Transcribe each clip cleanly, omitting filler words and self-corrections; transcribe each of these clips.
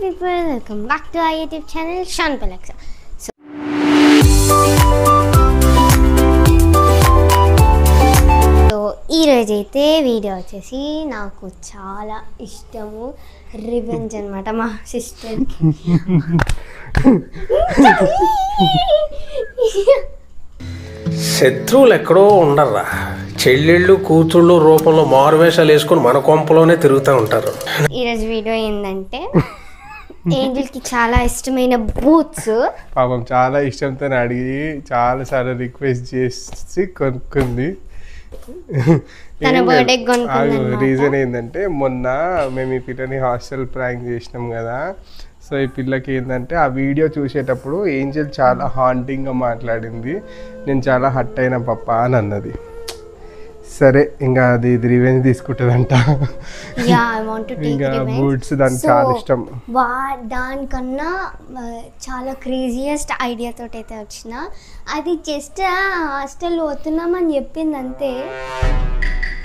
people, welcome back to our YouTube channel Shan Palexa. So ఈ రోజు అయితే video వచ్చేసి నాకు చాలా ఇష్టము రివెంజ్ అన్నమాట మా సిస్టర్ కి. శత్రువులు ఎక్కడో ఉండర్రా, చెల్లెళ్ళు కూతుళ్ళు రూపంలో మారువేషాలు వేసుకొని మన కొంపలోనే తిరుగుతూ ఉంటారు. ఈరోజు వీడియో ఏంటంటే ఏంజెల్ కి చాలా ఇష్టమైన బూట్స్, పాపం చాలా ఇష్టంతో అడిగి చాలా సార్లు రిక్వెస్ట్ చేసి కొనుక్కుంది. తన బర్త్డే కొనుక్కుంది. రీజన్ ఏంటంటే మొన్న మేము ఈ పిల్లని హాస్టల్ ప్రాంక్ చేసినాం కదా, సో ఈ పిల్లకి ఏంటంటే ఆ వీడియో చూసేటప్పుడు ఏంజెల్ చాలా హాంటింగ్గా మాట్లాడింది. నేను చాలా హట్ అయినా పప్ప అని అన్నది. సరే ఇంకా అది రివెంజ్ తీసుకుంటుందంట. ఇంకా బూట్స్ దానికి చాలా ఇష్టం. దానికన్నా చాలా క్రేజియస్ట్ ఐడియా తోటి అయితే వచ్చిన, అది జస్ట్ హాస్టల్ పోతున్నామని చెప్పింది అంతే,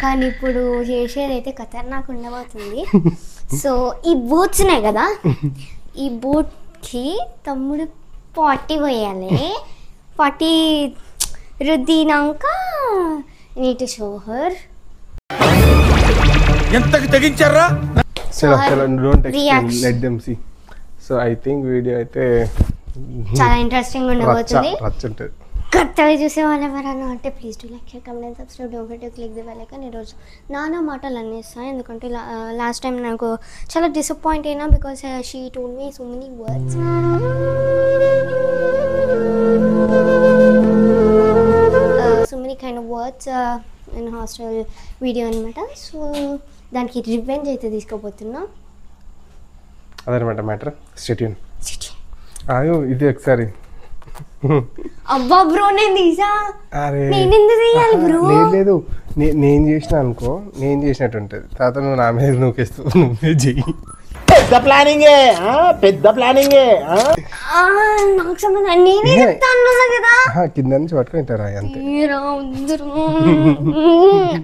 కానీ ఇప్పుడు చేసేది అయితే ఖతర్నాక్ ఉండబోతుంది. సో ఈ బూట్స్ ఉన్నాయి కదా, ఈ బూట్కి తమ్ముడు పార్టీ పోయాలి. పార్టీ రుద్దినాక need to show her. ఎంతకి తెగించారా? చలో don't explain, let them see. So I think video అయితే చాలా ఇంట్రెస్టింగ్ ఉండబోతుంది. రచ్చుంటది. కొత్తగా చూసే వాళ్ళు ఎవరైనా అంటే please do like, share, comment and subscribe. Don't forget to click the bell icon. ఈరోజు నానా మాటలు అన్నేస్తాను, ఎందుకంటే లాస్ట్ టైం నాకు చాలా డిసప్పాయింట్ అయినా, because she told me so many words. So many kind of words in hostel video అనమాట. So దానికి revenge అయితే తీసుకోబోతున్నా. అదనమాట మ్యాటర్. స్టేట్యూన్. అయ్యో ఇది ఒకసారి. అబ్బా బ్రో, నేను తీసా. అరే నేను ఎందుకు తీయాలి బ్రో? లేదు నేను చేసిన అనుకో, నేను చేసినట్టు ఉంటుంది. తర్వాత నువ్వు నా మీద నూకేస్తూ నువ్వే చెయ్యి. పెద్ద ప్లానింగే, పెద్ద ప్లానింగే. నాకు సంబంధం, నేనే చెప్తాను కదా. కింద నుంచి పట్టుకుంటారా అంతే.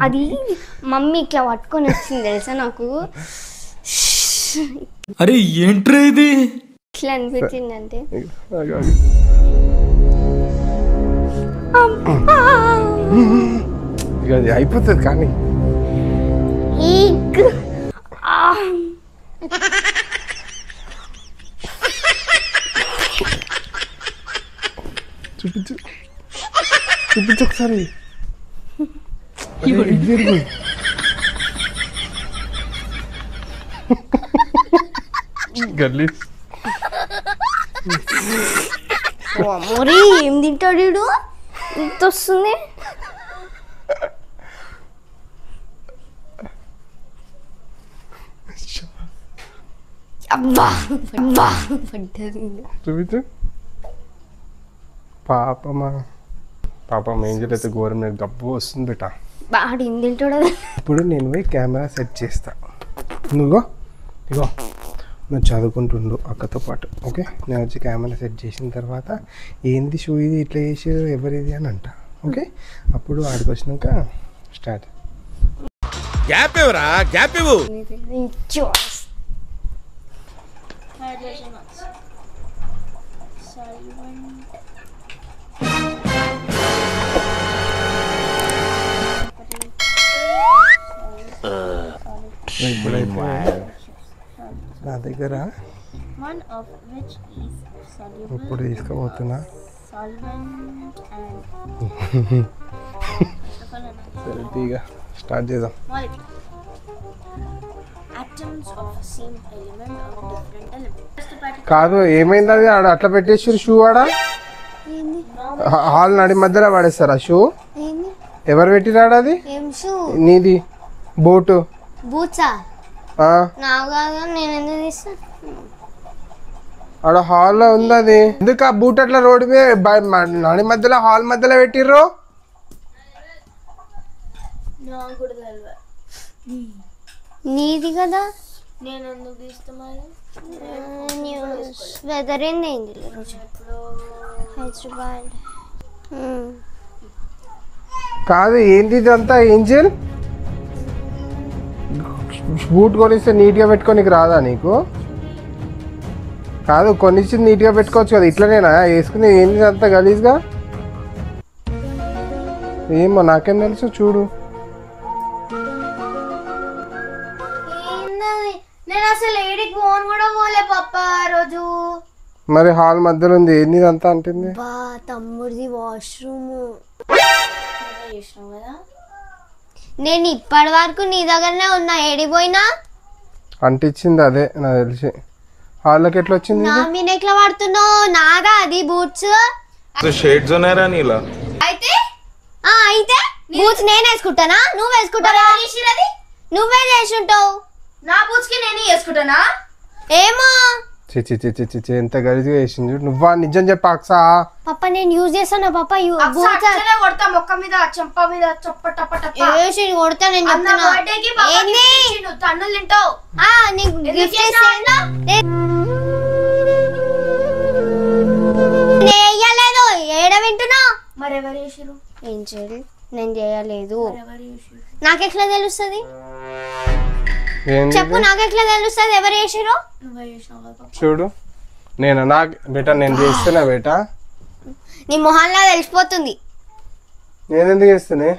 అది మమ్మీ ఇట్లా పట్టుకొని వచ్చింది తెలుసా నాకు. అరే ఏంట్రా ఇది? ఇట్లా అనిపించింది అంటే ఇక అది అయిపోతుంది. కానీ చూపించు ఒకసారి. గల్లీ మరి ఏం తింటాడు వీడు? ఇంత వస్తుంది. అబ్బా పడ్డది. చూపించు. పాపం ఏంజెల్ అయితే ఘోరం గబ్బు వస్తుంది బిట. బాగా ఏం తింటాడు. ఇప్పుడు నేను పోయి కెమెరా సెట్ చేస్తా. ఇగో నువ్వు చదువుకుంటుండు అక్కతో పాటు, ఓకే? నేను వచ్చి కెమెరా సెట్ చేసిన తర్వాత ఏంది షూ ఇది ఇట్లా చేసారు ఎవరిది అని అంట, ఓకే? అప్పుడు ఆడికి వచ్చినాక స్టార్ట్. గ్యాప్ ఇవ్వరా, గ్యాప్ ఇవ్వు. నా దగ్గర ఇప్పుడు తీసుకోబోతున్నా. సరే తీగా స్టార్ట్ చేద్దాం. కాదు ఏమైంది అది అట్లా పెట్టేసారు షూ ఆడ హాల్ నడి మధ్యలో పడేస్తారు. ఆ షూ ఎవరు పెట్టిరాడు? అది నీది బూటు. బూట్సా? నేను ఎందుకు తీస్తా? ఆడ హాల్లో ఉంది అది. ఎందుకు ఆ బూట్ అట్లా రోడ్డు మీద నడి మధ్యలో హాల్ మధ్యలో పెట్టిర్రు? నీది కదా. నేను ఎందుకు తీస్తున్నా? వెదర్ ఏంది హైదరాబాద్. కాదు ఏంటి ఇదంతా ఏంజెల్? బూట్ కొనిస్తే నీట్గా పెట్టుకోనికి రాదా నీకు? కాదు కొనిచ్చి నీట్గా పెట్టుకోవచ్చు కదా, ఇట్లనేనా వేసుకుని ఏంది అంత గలీజ్గా? ఏమో నాకేం తెలుసు, చూడు. నేను అసలు ఏడికి ఫోన్ కూడా పోలే పప్ప రోజు. మరి హాల్ మధ్యలో ఉంది, ఏంది అంతా అంటుంది? బా తమ్ముడిది వాష్రూమ్. నేను ఇప్పటి వరకు నీ దగ్గరనే ఉన్నా, ఏడిపోయినా అంటించింది అదే నాకు తెలిసి. హాల్లోకి ఎట్లా వచ్చింది? నా మీద ఎట్లా పడుతున్నావు? నాదా అది బూట్స్? షేడ్స్ ఉన్నారా నీలా? అయితే అయితే బూట్స్ నేను వేసుకుంటానా, నువ్వు వేసుకుంటావా? నువ్వే చేసుంటావు. నా బూట్స్ కి నేను వేసుకుంటానా? ఏమో చి ఎంత గలీజ్గా వేసింది. నువ్వా నిజం చెప్పా అక్సా? పప్ప నేను యూజ్ చేస్తాను పప్ప. కొడతా మొక్క మీద చెంప మీద వేసి కొడతా. నేను చెప్తున్నా తన్నులు తింటావు. నీకు గిఫ్ట్ చేయలేదు, ఏడ వింటున్నా? మరెవరు చేసిరు? ఏం చేయలేదు, నేను చేయలేదు. నాకెట్లా తెలుస్తుంది చెప్పు? నాకెట్లా తెలుస్తుంది ఎవరు చేసిరో? చూడు నేను నాకు బేటా నేను చేస్తున్నా బేటా. నీ మొహంలా తెలిసిపోతుంది. నేను ఎందుకు చేస్తున్నా?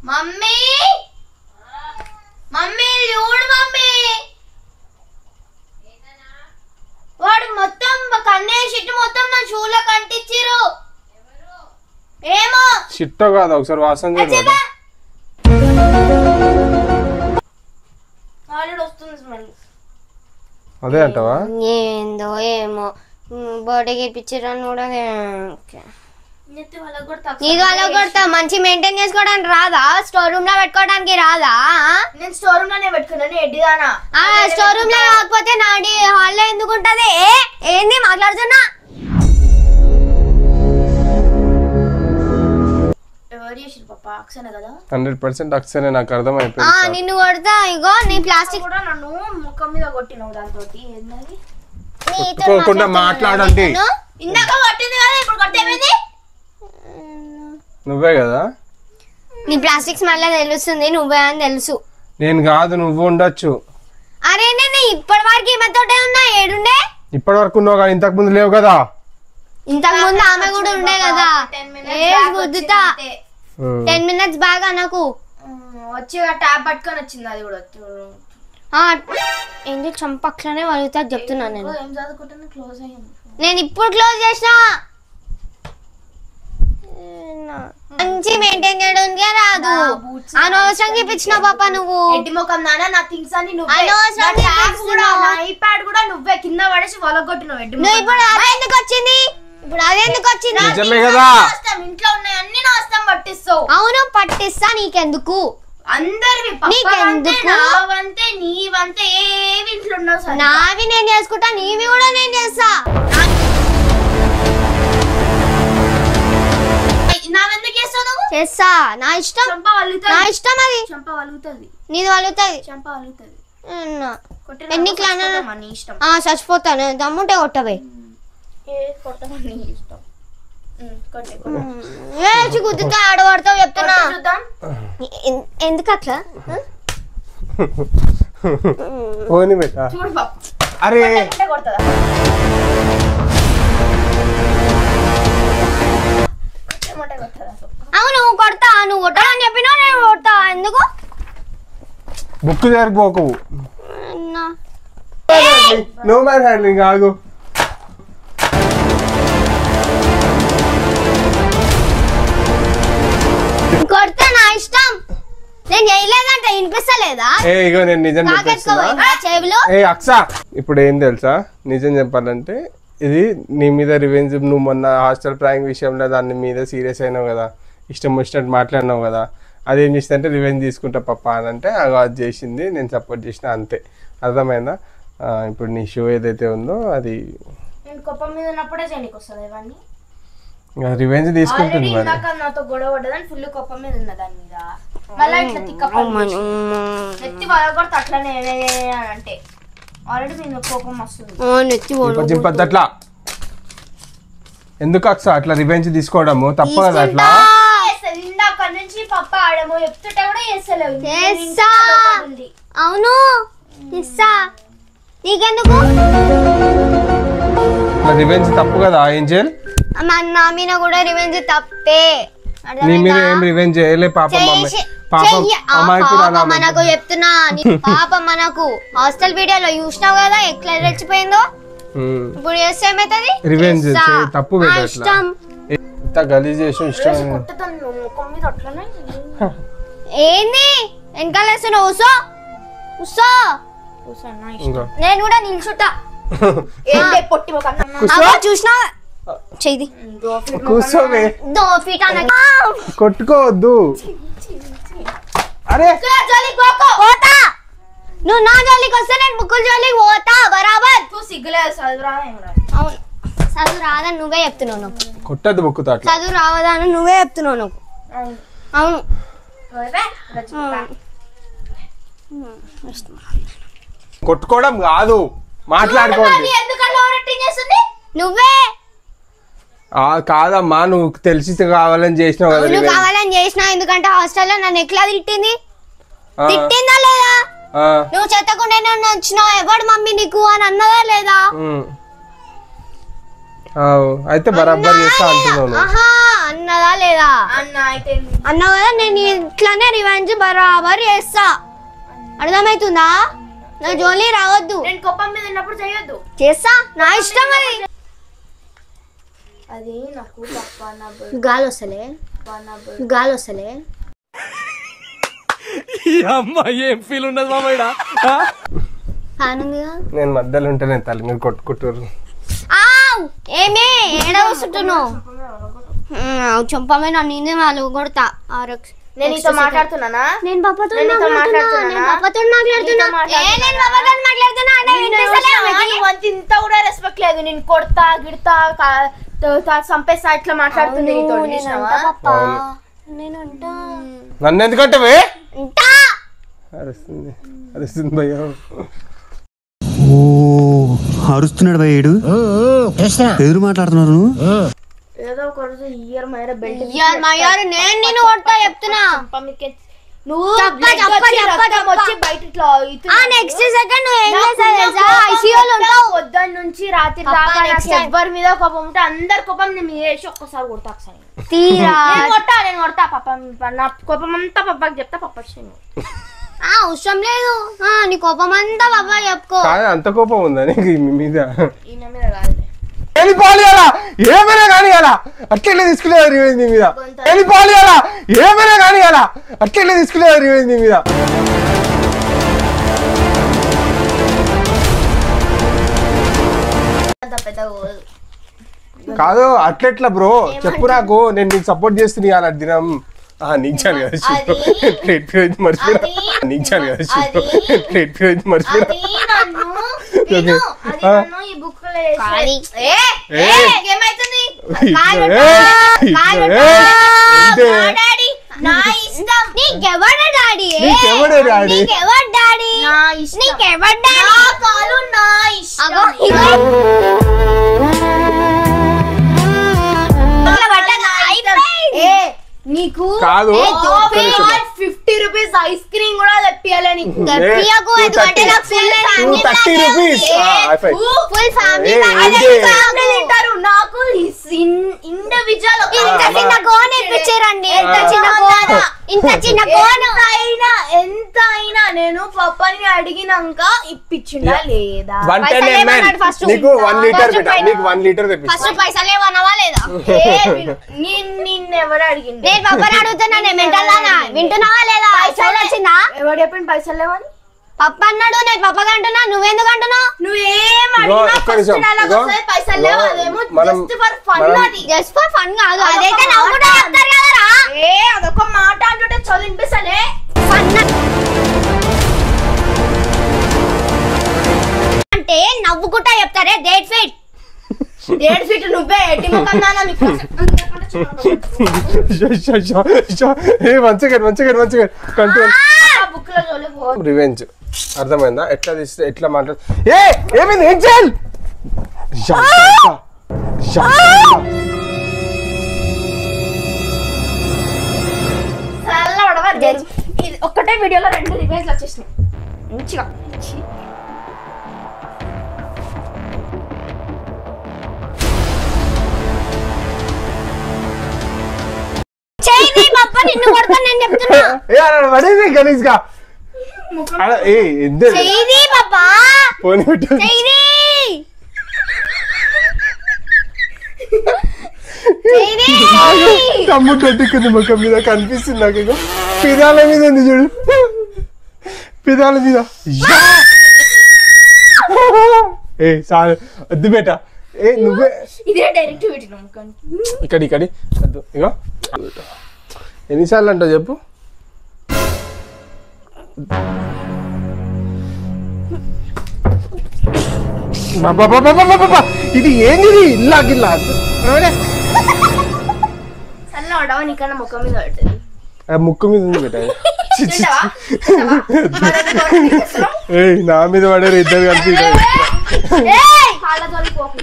మమ్మీ మమ్మీ చూడు మమ్మీ, వాడు మొత్తం కన్నయ్య షిట్ మొత్తం నా షూలో కంటించిరు. ఏమో షిట్టో కాదు, ఒకసారి వాసన చూడు. అదే అంటావా? ఏందో ఏమో బర్త్డేకి ఇప్పించారని కూడా ఇది అలా కొడతా. మంచి మెయింటైన్ చేసుకోవడానికి రాదా? స్టోర్ రూమ్ లో పెట్టుకోవడానికి రాదా? నేను స్టోర్ రూమ్ లోనే పెట్టుకున్నాను. ఎడ్డిదానా? స్టోర్ రూమ్ లో కాకపోతే నాడి హాల్లో ఎందుకు ఉంటది? ఏంది మాట్లాడుతున్నా? ఎవరు చేసిరు పప్ప? అక్సనే కదా? 100% అక్సనే, నాకు అర్థమైపోయింది. నిన్ను కొడతా. ఇగో నీ ప్లాస్టిక్ కూడా నన్ను ముఖం మీద కొట్టినావు దాంతో. ఏంటది? ఒప్పుకోకుండా మాట్లాడండి. ఇందాక కొట్టింది కదా, ఇప్పుడు కొట్టేమైంది? నువ్వే కదా? నీ ప్లాస్టిక్ స్మెల్ తెలుస్తుంది, నువ్వే అని తెలుసు. నేను కాదు, నువ్వు ఉండొచ్చు. అరే నేను ఇప్పటి వరకు ఈమెతోటే ఉన్నా. ఏడుండే? ఇప్పటి వరకు ఉన్నావు కానీ ఇంతకు ముందు లేవు కదా. ఇంతకు ముందు ఆమె కూడా ఉండే కదా. 10 minutes బ్యాగ్ అనకు. వచ్చి ట్యాబ్ పట్టుకొని వచ్చింది, అది కూడా ఏంటి చంపక్షనే వలుగుతా చెప్తున్నాను నేను. ఏం చదువుకుంటున్నా? క్లోజ్ అయ్యింది. నేను ఇప్పుడు క్లోజ్ చేసినా. మంచి మెయింటైన్ చేయడానికి రాదు. అనవసరంగా ఇప్పించిన పాప నువ్వు. ఎడ్డి ముఖం నాన్న, నా థింగ్స్ అన్ని నువ్వే. అనవసరంగా నా ఐప్యాడ్ కూడా నువ్వే కింద పడేసి వలగొట్టినావు. ఎడ్డి నువ్వు ఇప్పుడు అదెందుకు వచ్చింది? ఇప్పుడు అదెందుకు వచ్చింది? నిజమే కదా? ఇంట్లో ఉన్నాయి అన్ని నాస్తం పట్టిస్తావు. అవును పట్టిస్తా. నీకెందుకు? అందరివి నీకెందుకు? నావంతే నీవంతే ఏవి ఇంట్లో ఉన్నావు సార్. నావి నేను చేసుకుంటా, నీవి కూడా నేను చేస్తా. నావెందుకు చేస్తావు నువ్వు? చేస్తా, నా ఇష్టం. చంప వలుగుతుంది. నా ఇష్టం అది. చంప వలుగుతుంది. నీది వలుగుతుంది. చంప వలుగుతుంది. ఎన్ని క్లాస్ నీ ఇష్టం. చచ్చిపోతాను. దమ్ముంటే కొట్టవే. కొట్టమని నీ ఇష్టం. వేసి గుద్దుతా ఆడబడతావు చెప్తున్నా. ఎందుకు అట్లా? పోనీ బేటా. చూడు బాబు, అరే కొడతా. అవును కొడతా. నువ్వు కొట్టని చెప్పినా నేను కొడతా. ఎందుకు? బుక్ జరిగిపోకు. No man handling. ఆగు. కొడతా, నా ఇష్టం. నేను చేయలేదంటే వినిపిస్తలేదా? ఇగో నేను నిజం చెప్పేస్తున్నా. చెవులు అక్సా ఇప్పుడు ఏం తెలుసా, నిజం చెప్పాలంటే ఇది నీ మీద రివెంజ్. నువ్వు మొన్న హాస్టల్ ప్రాంక్ విషయంలో దాని మీద సీరియస్ అయినావు కదా, ఇష్టం వచ్చినట్టు మాట్లాడినావు కదా. అదేం చేసిందంటే రివెంజ్ తీసుకుంటా పప్ప అని అంటే అది చేసింది, నేను సపోర్ట్ చేసిన, అంతే. అర్థమైందా? ఇప్పుడు నీ షో ఏదైతే ఉందో అది కోపం మీద ఉన్నప్పుడే చేయడానికి వస్తుంది. ఇవన్నీ రివెంజ్ తీసుకుంటుంది. మరి నాతో గొడవ పడ్డదని ఫుల్ కోపం మీద ఉన్న దాని మీద మళ్ళీ ఇట్లా నెత్తి వలగొడతా అట్లనే అంటే ఆల్రెడీ నేను కోపం వస్తుంది. చింపద్దు అట్లా. ఎందుకు అక్స అట్లా రివెంజ్ తీసుకోవడము తప్పు కదా. అట్లా ఇందాక నుంచి పప్ప ఆడము చెప్తుంటే కూడా చేస్తలేవు. అవును ఇస్తా. నీకెందుకు రివెంజ్ తప్పు కదా ఏంజల్ నా మీద కూడా రివెంజ్ తప్పే నీ మీద ఏం రివెంజ్ చేయలే పాపం మనకు చెప్తున్నా పాపం మనకు హాస్టల్ వీడియోలో చూసినావు కదా ఎట్లా రెచ్చిపోయిందో ఇప్పుడు చేస్తే ఏమైతుంది రివెంజ్ తప్పు ఇష్టం ఇంత గలీజ్ చేసి ఇష్టం ఏంది వెనకాలేస్తున్నావు ఉసో ఉసో నేను కూడా నిల్చుంటా చూసినా చెయ్యి కూర్చోవే దోఫీట్ అన్న కొట్టుకోవద్దు అరే పోతా నువ్వు నా జోలికి వస్తే నేను బుక్కుల జోలికి పోతా బరాబర్ అవును చదువు రాదని నువ్వే చెప్తున్నావు నాకు కొట్టద్దు బుక్కు తాట చదువు రావదని నువ్వే చెప్తున్నావు నాకు అవును కొట్టుకోవడం కాదు మాట్లాడుకోండి నువ్వే కాదమ్మా నువ్వు తెలిసి కావాలని చేసినావు కదా నువ్వు కావాలని చేసినా ఎందుకంటే హాస్టల్లో నన్ను ఎట్లా తిట్టిందా లేదా నువ్వు చెత్తకుండా వచ్చినావు ఎవడు మమ్మీ నీకు అని అన్నదా లేదా అయితే బరాబర్ చేస్తా అంటున్నాను అన్నదా లేదా అన్నావు కదా నేను ఇట్లానే రివెంజ్ బరాబర్ చేస్తా అర్థమవుతుందా నా జోలి రావద్దు నేను కోపం మీద ఉన్నప్పుడు చేయొద్దు చేస్తా నా ఇష్టం అది అది నాకు గాలి వస్తలే ఏం ఫీల్ ఉన్నది మామయ్య ఫ్యాన్ ఉందిగా నేను మధ్యలో ఉంటేనే తల్లి మీరు కొట్టుకుంటారు ఏమే ఏడ వస్తుంటున్నావు చంపమే నా నిందే వాళ్ళు కొడతా నేను నీతో మాట్లాడుతున్నానా నేను పాపతో మాట్లాడుతున్నా ఇంత కూడా రెస్పెక్ట్ లేదు నేను కొడతా గిడతా చంపేస్తా ఇట్లా మాట్లాడుతుంది నన్ను ఎందుకంటే అరుస్తుంది భయ్యా అరుస్తున్నాడు భయ్యుడు ఎదురు మాట్లాడుతున్నారు ఏదో ఒక రోజు ఇయర్ మైర బెల్ట్ నేను నిన్ను కొడతా చెప్తున్నా నువ్వు వచ్చి బయట నెక్స్ట్ సెకండ్ నువ్వు ఏం చేసావు తెలుసా ఐసీయూలో ఉంటావు పొద్దున్న నుంచి రాత్రి దాకా ఎవరి మీద కోపం ఉంటే అందరి కోపం నేను మీద వేసి ఒక్కసారి కొడతా ఒకసారి తీరా నేను కొడతా పాప నా కోపం అంతా పప్పకి చెప్తా పప్ప అవసరం లేదు నీ కోపం అంతా బాబా చెప్పుకో అంత కోపం ఉందా నీకు మీద ఈయన మీద కాదు వెళ్ళిపోవాలా ఏమైనా కానీ అలా అట్లే తీసుకునేది రివెంజ్ నీ మీద వెళ్ళిపోవాలా ఏమైనా కానీ అలా అట్లే తీసుకునేది రివెంజ్ నీ మీద కాదు అట్లెట్లా బ్రో చెప్పు నాకు నేను నీకు సపోర్ట్ చేస్తున్నా అలా దినం నీచాను కదా ప్లేట్ పేరు మర్చిపోయినా నీచాను కదా ప్లేట్ పేరు మర్చిపోయినా నీకు కాదు 50 రూపీస్ ఐస్ క్రీమ్ కూడా తెప్పియాలి నీకు తింటారు నాకు ఇండివిజువల్ ఎంత అయినా నేను పప్పని అడిగినాక ఇప్పించిందా లేదా నిన్నెవరు అడిగింది వింటున్నావా లేదా వచ్చిందా ఎవరు చెప్పండి పైసలు లేవని పప్ప అన్నాడు నేను పప్పగా అంటున్నా నువ్వెందుకు అంటున్నావు నువ్వేం పైసలు లేవు అదేమో జస్ట్ ఫర్ ఫన్ కాదు అదైతే నవ్వుకుంటా చెప్తారు కదరా అదొక మాట అంటుంటే చదువు వినిపిస్తలే అంటే నవ్వుకుంటా చెప్తారే డేట్ ఫిట్ నువ్వే రివెంజ్ అర్థమైందా ఎట్లా తీస్తే ఎట్లా మాట్లాడు ఏమైంది ఏం చేయాలి ఒక్కటే వీడియోలో 2 రివెంజ్ వచ్చేసినాయి మంచిగా పప్ప నిన్ను కొడతాను నేను చెప్తున్నా. ఏ అలా పడేది గలీజ్గా. ఏ ఎంత చెయ్యి పప్ప పోనీ పెట్టు. చెయ్యి తమ్ముడు పెట్టుకుంది ముఖం మీద కనిపిస్తుంది నాకు. ఇగో పిదాల మీద ఉంది చూడు, పిదాల మీద. ఏ సార్ వద్దు బేట. ఏ నువ్వే ఇదే డైరెక్ట్ పెట్టినాం ఇక్కడి వద్దు. ఇగో ఎన్నిసార్లు అంటావు చెప్పు. ఇది ఏంది ఇల్లా గిల్లా సన్న వడవ నీకన్నా ముఖం మీద పడుతుంది. ముక్కు మీద ఉంది బేట. నా మీద పడారు ఇద్దరు కలిపి.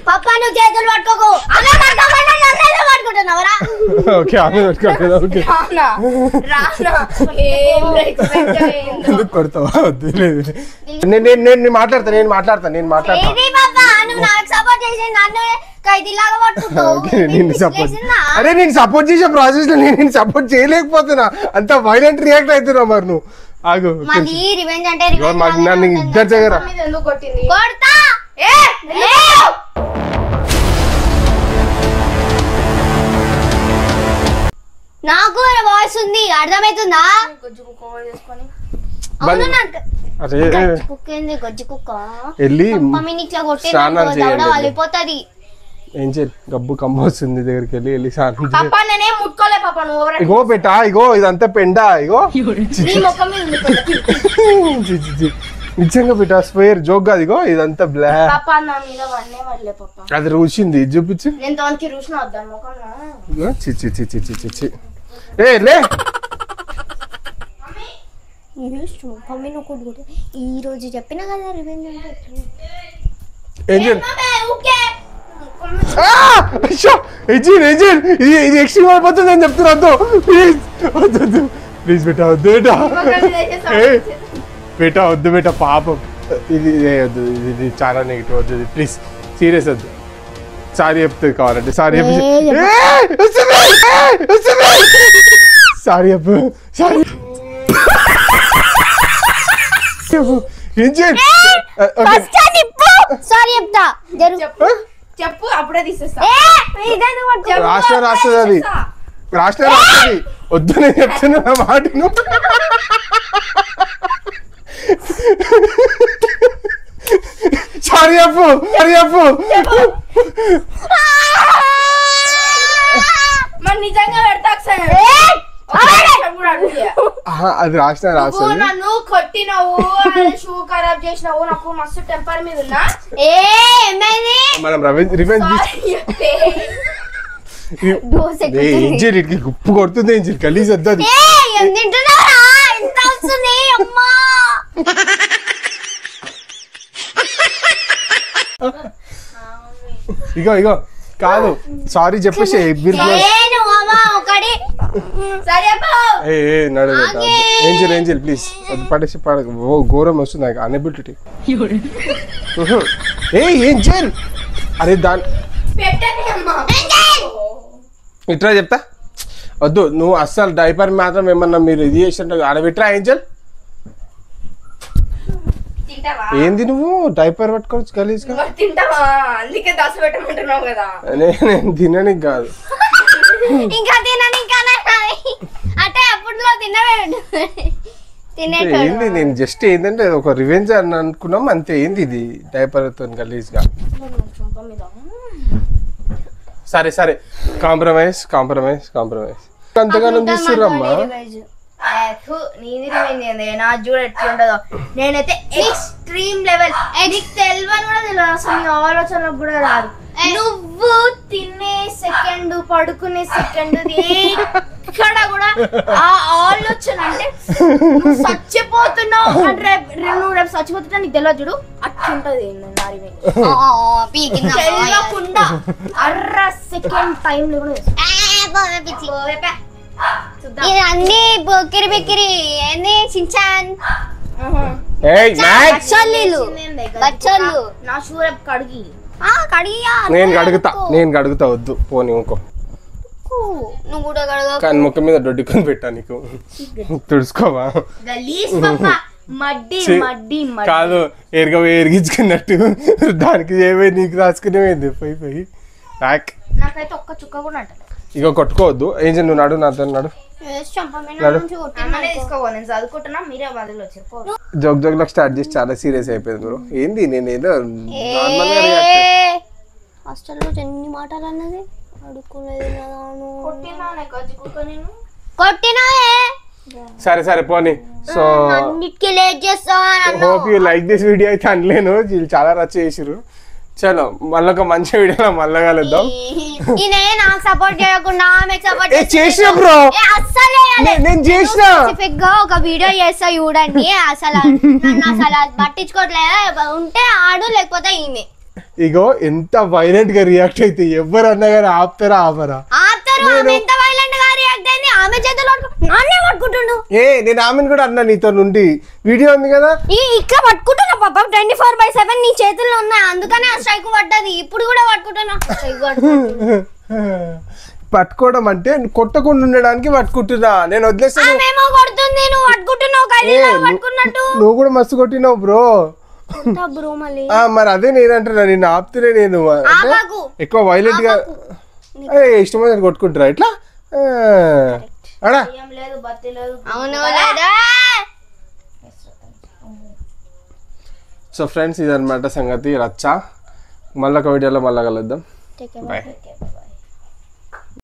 పప్ప నువ్వు చేతులు పట్టుకోకు. పట్టుకుంటున్నావరా? ఓకే ఆమె పట్టుకోలేదు. ఓకే ఎందుకు కొడతావా? వద్దు లేదు. నేను మాట్లాడతా. నువ్వు నాకు సపోర్ట్ చేసి నన్ను ఖైదీలాగా పట్టుకుంటావు. అరే నేను సపోర్ట్ చేసే ప్రాసెస్ లో నేను సపోర్ట్ చేయలేకపోతున్నా. అంత వైలెంట్ రియాక్ట్ అవుతున్నా. మరి నువ్వు ఆగు. మాది రివెంజ్ అంటే నన్ను ఇద్దరు దగ్గర ఎందుకు కొట్టింది? కొడతా. నాకు వాయిస్ ఉంది అర్థమవుతుందా? గొజ్జు కుక్క చేసుకొని అవును నాకు అరే కుక్క ఏంది గజ్జి కుక్క వెళ్ళి ఇట్లా కొట్టే స్నానం చేయండి. వెళ్ళిపోతుంది. ఏం చేయాలి? గబ్బు కమ్మ వస్తుంది. దగ్గరికి వెళ్ళి స్నానం చేయాలి. పాప నేనేం ముట్టుకోలే పాప. నువ్వు ఓవర్ ఇగో పెట్టా. ఇగో ఇదంతా పెండ. ఇగో నీ ముఖం మీద ఉంది కొంచెం. నిజంగా పెట్టా. స్వేర్ జోక్ కాదు. ఇగో ఇదంతా బ్లా. పాప నా మీద వన్నే వల్లే పాప. అది రుచింది. చూపించు. నేను తనకి రుచిన వద్దాను ముఖం. ఇగో చి చి చి చి చి చి. ఏ లే ఈ రోజు చెప్పినా కదా రివెంజ్ అంటే ఏం చేయాలి? ఇది ఎక్స్ట్రీమ్ అయిపోతుంది అని చెప్తున్నా. ప్లీజ్ వద్దు. ప్లీజ్ బేటా వద్దు బేటా. బేటా వద్దు బేటా పాపం. ఇది వద్దు. ఇది చాలా నెగిటివ్. వద్దు ప్లీజ్. సీరియస్ వద్దు. సారీ చెప్తుంది కావాలంటే. సారీ చెప్పు. సారీ చెప్పు. సారీ ఏం చేయాలి? సారీ చెప్తా. చెప్పు అప్పుడే తీసేస్తా. రాష్ట్రం అది రాష్ట్రం వద్దు. నేను చెప్తున్నా నా మాటను. సారీ చెప్పు. మరి నిజంగా పెడతా అది రాష్ట్రం రాస్తుంది. నన్ను కొట్టినవు, షూ ఖరాబ్ చేసినావు. నాకు మస్తు టెంపర్ మీద ఉన్నా. మనం రివెంజ్ ఏంజీకి గుప్పు కొడుతుంది. ఏంజీ గలీజ్ వద్దు. అది ఇగో కాదు. సారీ చెప్పేసి ఏంజల్ ప్లీజ్ పడేసి ఘోరం వస్తుంది నాకు. అనబిలిటీ. ఏ ఏంజల్ అరే దాని ఇట్లా చెప్తా. వద్దు నువ్వు అస్సలు డైపర్ మాత్రం ఏమన్నా మీరు ఇది చేసినట్టు ఆడబెట్టరా ఏంజల్. ఏంది నువ్వు డైపర్ పట్టుకోవచ్చు గలీజ్గా. తింటావా? అందుకే దశ పెట్టమంటున్నావు కదా. నేను తినడానికి కాదు. ఇంకా అంటే అప్పుడు ఏంది నేను జస్ట్ ఏంటంటే ఒక రివెంజ్ అని అనుకున్నాం అంతే. ఏంది ఇది డైపర్ తో గలీజ్గా. సరే కాంప్రమైజ్. అంతగానో తీస్తురమ్మా. నా చూడ ఎట్లుంటదో. నేనైతే ఎక్స్ట్రీమ్ లెవెల్. నీకు తెలియని కూడా తెలియదు అసలు. నీ ఆలోచనకు కూడా రాదు. నువ్వు తినే సెకండ్, పడుకునే సెకండ్, ఎక్కడ కూడా ఆ ఆలోచన అంటే చచ్చిపోతున్నావు అంటే నువ్వు రేపు చచ్చిపోతున్నా నీకు తెలియదు చూడు. అట్లుంటది తెలియకుండా అర్ర సెకండ్ టైం అన్ని బొక్కిరి బిక్కిరి ఏంది చించాన్ బచ్చోళ్ళు. నా షూ రేపు కడిగి నేను కడుగుతా వద్దు పోనీ ఇంకో నువ్వు కూడా కడగకు. కానీ ముఖం మీద దొడ్డుకొని పెట్టా నీకు తుడుచుకోవా గలీజ్ పాప మడ్డి మడ్డి మడ్డి కాదు ఎరిగించుకున్నట్టు దానికి ఏమై నీకు రాసుకునేది పోయి పోయి నాకైతే ఒక్క చుక్క కూడా అంటారు. ఇక కొట్టుకోవద్దు ఏం చేయ నువ్వు నాతో నాడు తీసుకోవా నేను చదువుకుంటున్నా మీరే బదులు వచ్చారు. జోక్ జోక్లకు స్టార్ట్ చేసి చాలా సీరియస్ అయిపోయింది బ్రో. ఏంది నేను ఏదో హాస్టల్లో ఎన్ని మాటలు అన్నది అడుక్కునేది కొట్టినావే. సరే సరే పోనీ. సో అన్నిటికీ లేట్ చేస్తాను. Hope you like this video అయితే అనలేను, వీళ్ళు చాలా రచ్చ చేసిరు. చలో మళ్ళీ ఒక మంచి వీడియోలో మళ్ళీ కలుద్దాం. నేనే నాకు సపోర్ట్ చేయకుండా ఆమెకు సపోర్ట్ చేసిన బ్రో నేను చేసిన స్పెసిఫిక్ గా ఒక వీడియో చేస్తా చూడండి. అసలు నన్ను అసలు పట్టించుకోవట్లేదు. ఉంటే ఆడు లేకపోతే ఈమె. ఇగో ఎంత వైలెంట్ గా రియాక్ట్ అయితే ఎవరు అన్నా కానీ ఆపుతారా ఆపరా? ఎంత వైలెంట్ గా రియాక్ట్ అయింది. ఆమె చేతులు నాన్నే పట్టుకుంటుండు. నేను ఆమెను కూడా అన్నా నీతో నుండి వీడియో ఉంది కదా ఇట్లా పట్టుకుంటున్నా పాప 24/7 నీ చేతుల్లో ఉన్నాయి. అందుకనే ఆ స్ట్రైక్ పడ్డది. ఇప్పుడు కూడా పట్టుకుంటున్నా. పట్టుకోవడం అంటే కొట్టకుండా ఉండడానికి పట్టుకుంటున్నా. నేను వదిలేస్తాను. కొడుతుంది నువ్వు పట్టుకుంటున్నావు. పట్టుకున్నట్టు నువ్వు కూడా మస్తు కొట్టినావు బ్రో. బ్రో మళ్ళీ మరి అదే నేనంటున్నా నిన్ను ఆపుతున్నా. నేను ఎక్కువ వైలెంట్ గా ఇష్టమైనది కొట్టుకుంటారా ఇట్లా అడా? సో ఫ్రెండ్స్ ఇదన్నమాట సంగతి రచ్చ. మళ్ళీ ఒక వీడియోలో మళ్ళీ కలుద్దాం. బాయ్.